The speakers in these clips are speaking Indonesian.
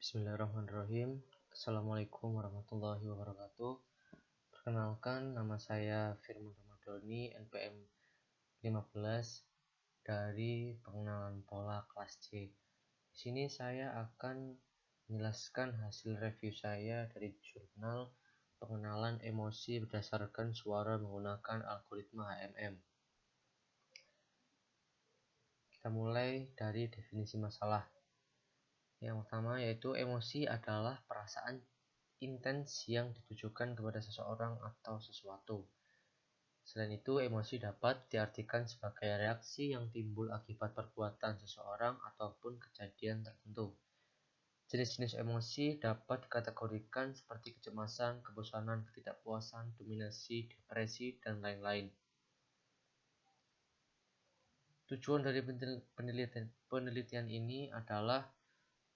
Bismillahirrahmanirrahim. Assalamualaikum warahmatullahi wabarakatuh. Perkenalkan, nama saya Firman Ramadhani, NPM 15 dari pengenalan pola kelas C. Di sini saya akan menjelaskan hasil review saya dari jurnal pengenalan emosi berdasarkan suara menggunakan algoritma HMM. Kita mulai dari definisi masalah. Yang pertama yaitu emosi adalah perasaan intens yang ditujukan kepada seseorang atau sesuatu. Selain itu, emosi dapat diartikan sebagai reaksi yang timbul akibat perbuatan seseorang ataupun kejadian tertentu. Jenis-jenis emosi dapat dikategorikan seperti kecemasan, kebosanan, ketidakpuasan, dominasi, depresi, dan lain-lain. Tujuan dari penelitian ini adalah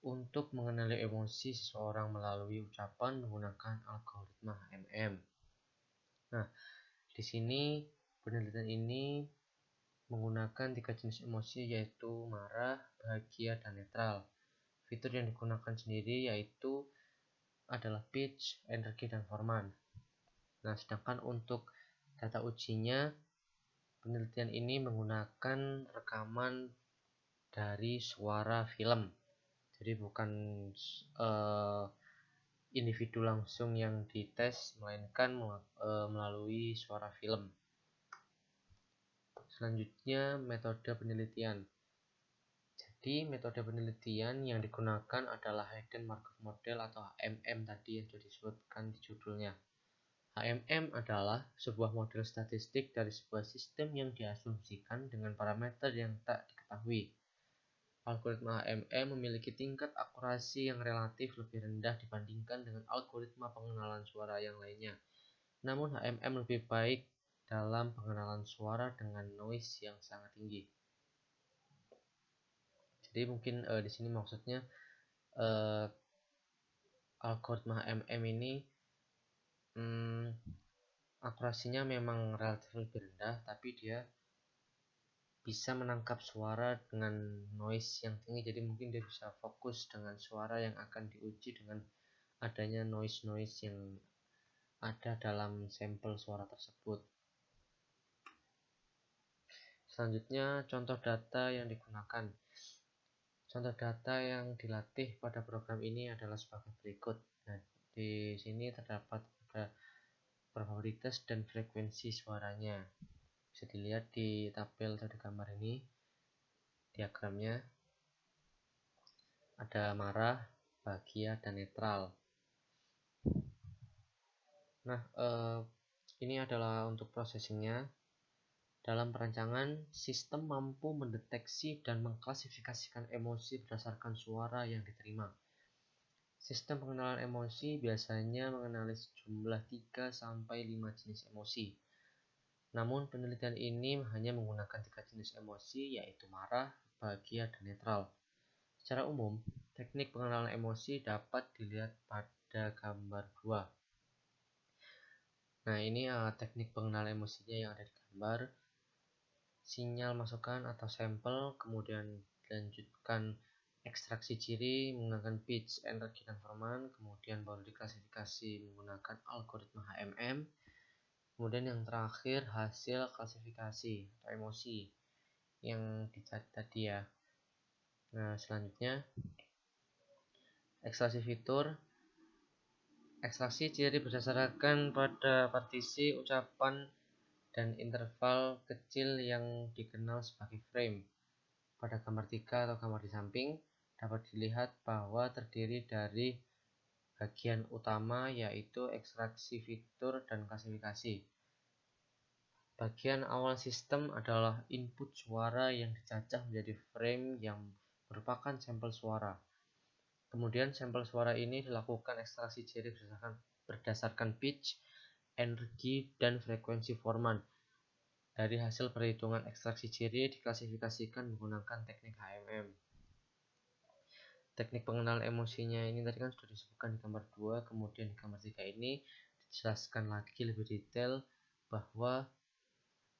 untuk mengenali emosi seseorang melalui ucapan menggunakan algoritma HMM. Nah, di sini penelitian ini menggunakan 3 jenis emosi yaitu marah, bahagia, dan netral. Fitur yang digunakan sendiri yaitu adalah pitch, energi, dan forman. Nah, sedangkan untuk data ujinya, penelitian ini menggunakan rekaman dari suara film. Jadi bukan individu langsung yang dites, melainkan melalui suara film. Selanjutnya, metode penelitian. Jadi, metode penelitian yang digunakan adalah Hidden Markov Model atau HMM tadi yang sudah disebutkan di judulnya. HMM adalah sebuah model statistik dari sebuah sistem yang diasumsikan dengan parameter yang tak diketahui. Algoritma HMM memiliki tingkat akurasi yang relatif lebih rendah dibandingkan dengan algoritma pengenalan suara yang lainnya. Namun HMM lebih baik dalam pengenalan suara dengan noise yang sangat tinggi. Jadi mungkin di sini maksudnya algoritma HMM ini akurasinya memang relatif lebih rendah, tapi dia bisa menangkap suara dengan noise yang tinggi. Jadi mungkin dia bisa fokus dengan suara yang akan diuji dengan adanya noise yang ada dalam sampel suara tersebut. Selanjutnya, contoh data yang digunakan. Contoh data yang dilatih pada program ini adalah sebagai berikut. Nah, di sini terdapat probabilitas dan frekuensi suaranya. Bisa dilihat di tabel atau di gambar ini, diagramnya. Ada marah, bahagia, dan netral. Nah, ini adalah untuk processingnya. Dalam perancangan, sistem mampu mendeteksi dan mengklasifikasikan emosi berdasarkan suara yang diterima. Sistem pengenalan emosi biasanya mengenali sejumlah 3-5 jenis emosi. Namun penelitian ini hanya menggunakan 3 jenis emosi yaitu marah, bahagia, dan netral. Secara umum, teknik pengenalan emosi dapat dilihat pada gambar 2. Nah, ini teknik pengenalan emosinya yang ada di gambar. Sinyal masukan atau sampel, kemudian dilanjutkan ekstraksi ciri menggunakan pitch, energi, dan forman, kemudian baru diklasifikasi menggunakan algoritma HMM, kemudian yang terakhir hasil klasifikasi atau emosi yang dicari tadi ya. Nah, selanjutnya ekstraksi fitur. Ekstraksi ciri berdasarkan pada partisi ucapan dan interval kecil yang dikenal sebagai frame. Pada gambar 3 atau gambar di samping dapat dilihat bahwa terdiri dari bagian utama yaitu ekstraksi fitur dan klasifikasi. Bagian awal sistem adalah input suara yang dicacah menjadi frame yang merupakan sampel suara. Kemudian sampel suara ini dilakukan ekstraksi ciri berdasarkan pitch, energi, dan frekuensi forman. Dari hasil perhitungan ekstraksi ciri diklasifikasikan menggunakan teknik HMM. Teknik pengenalan emosinya ini tadi kan sudah disebutkan di gambar 2, kemudian di gambar 3 ini dijelaskan lagi lebih detail bahwa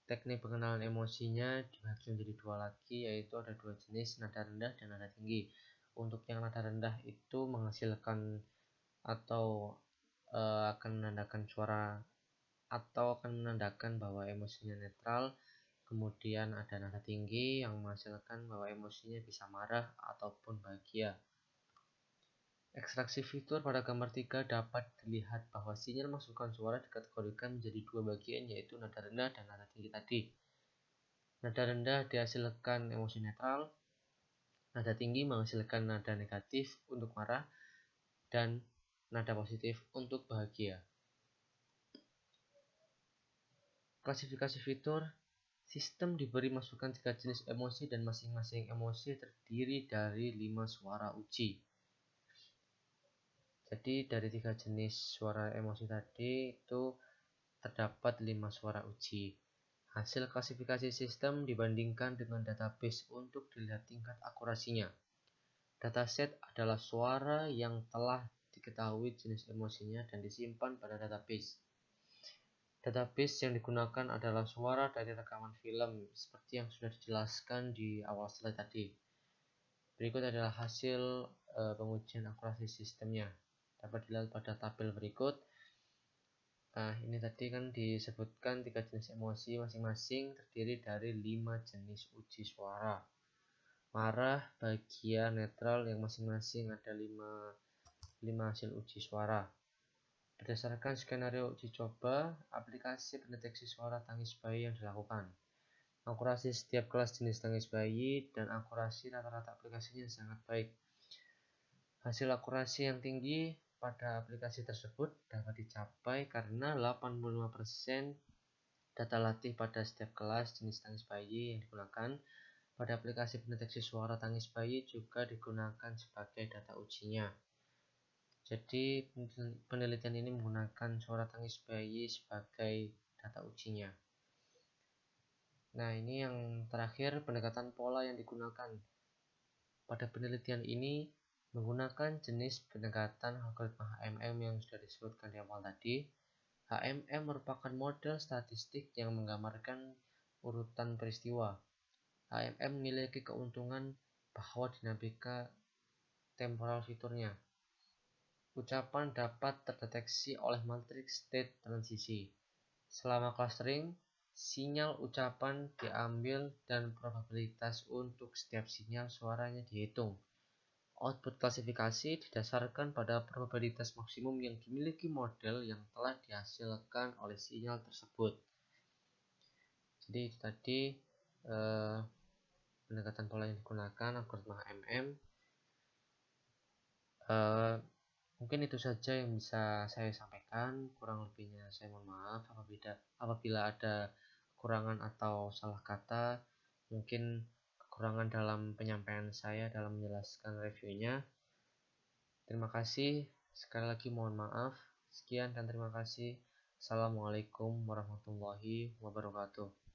teknik pengenalan emosinya dibagi menjadi 2 lagi, yaitu ada 2 jenis, nada rendah dan nada tinggi. Untuk yang nada rendah itu menghasilkan atau akan menandakan suara atau akan menandakan bahwa emosinya netral. Kemudian ada nada tinggi yang menghasilkan bahwa emosinya bisa marah ataupun bahagia. Ekstraksi fitur pada gambar 3 dapat dilihat bahwa sinyal masukan suara dikategorikan menjadi dua bagian, yaitu nada rendah dan nada tinggi tadi. Nada rendah dihasilkan emosi netral, nada tinggi menghasilkan nada negatif untuk marah, dan nada positif untuk bahagia. Klasifikasi fitur. Sistem diberi masukan 3 jenis emosi dan masing-masing emosi terdiri dari 5 suara uji. Jadi dari 3 jenis suara emosi tadi itu terdapat 5 suara uji. Hasil klasifikasi sistem dibandingkan dengan database untuk dilihat tingkat akurasinya. Dataset adalah suara yang telah diketahui jenis emosinya dan disimpan pada database. Database yang digunakan adalah suara dari rekaman film, seperti yang sudah dijelaskan di awal slide tadi. Berikut adalah hasil pengujian akurasi sistemnya. Dapat dilihat pada tabel berikut. Nah, ini tadi kan disebutkan 3 jenis emosi masing-masing terdiri dari 5 jenis uji suara. Marah, bahagia, netral yang masing-masing ada 5 hasil uji suara. Berdasarkan skenario uji coba, aplikasi pendeteksi suara tangis bayi yang dilakukan. Akurasi setiap kelas jenis tangis bayi dan akurasi rata-rata aplikasinya sangat baik. Hasil akurasi yang tinggi pada aplikasi tersebut dapat dicapai karena 85% data latih pada setiap kelas jenis tangis bayi yang digunakan pada aplikasi pendeteksi suara tangis bayi juga digunakan sebagai data ujinya. Jadi penelitian ini menggunakan suara tangis bayi sebagai data ujinya. Nah, ini yang terakhir, pendekatan pola yang digunakan. Pada penelitian ini menggunakan jenis pendekatan algoritma HMM yang sudah disebutkan di awal tadi. HMM merupakan model statistik yang menggambarkan urutan peristiwa. HMM memiliki keuntungan bahwa dinamika temporal fiturnya. Ucapan dapat terdeteksi oleh matriks state transisi. Selama clustering, sinyal ucapan diambil dan probabilitas untuk setiap sinyal suaranya dihitung. Output klasifikasi didasarkan pada probabilitas maksimum yang dimiliki model yang telah dihasilkan oleh sinyal tersebut. Jadi itu tadi pendekatan pola yang digunakan algoritma HMM. Mungkin itu saja yang bisa saya sampaikan, kurang lebihnya saya mohon maaf apabila ada kekurangan atau salah kata, mungkin kekurangan dalam penyampaian saya dalam menjelaskan reviewnya. Terima kasih, sekali lagi mohon maaf. Sekian dan terima kasih. Assalamualaikum warahmatullahi wabarakatuh.